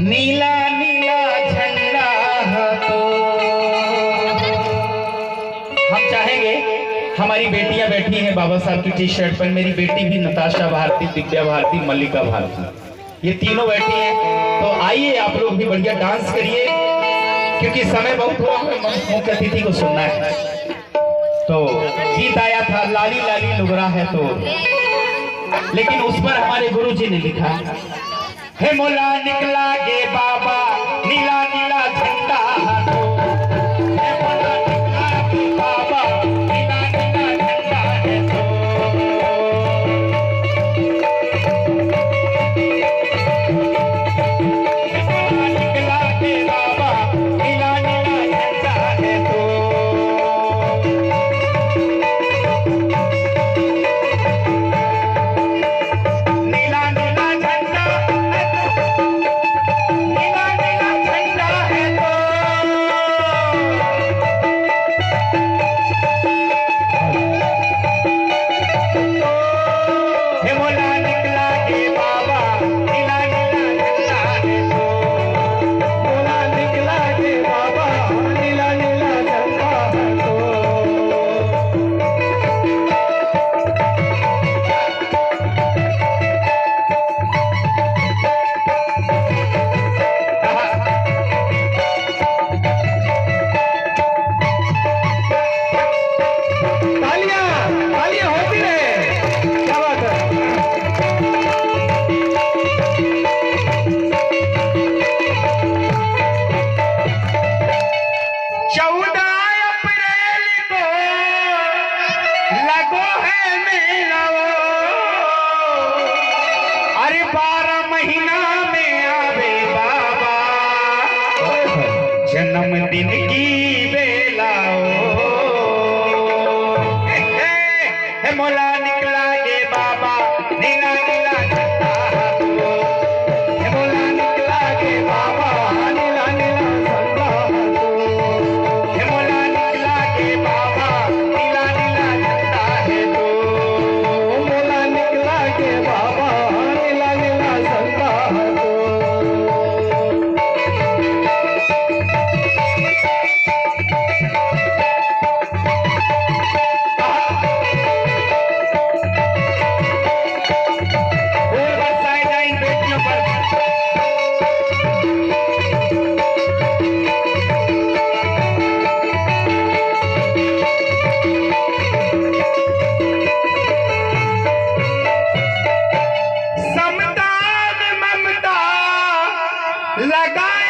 नीला नीला झंडा तो हम चाहेंगे, हमारी बेटियां बैठी हैं बाबा साहब की टी शर्ट पर। मेरी बेटी भी नताशा भारती, दिव्या भारती, मल्लिका भारती, ये तीनों बैठी हैं। तो आइए आप लोग भी बढ़िया डांस करिए, क्योंकि समय बहुत हुआ, हमें मुख्य अतिथि को सुनना है। तो गीत आया था लाली लाली लुगरा है तो, लेकिन उस पर हमारे गुरु जी ने लिखा हे मोला निकला गे बाबा नीला नीला झंडा हाथों, हे मोला निकला गे बाबा नीला नीला झंडा है तो। हे मोला निकला गे बाबा नीला नीला झंडा है तो। जन्मदिन की बेला हे मोला निकला गे बाबा नीला नीला झंडा हाथों, हे मोला निकला गे बाबा नीला नीला झंडा हाथों, हे मोला निकला गे बाबा नीला नीला झंडा है तो, मोला निकला गे बाबा नीला नीला झंडा हाथों। लगाए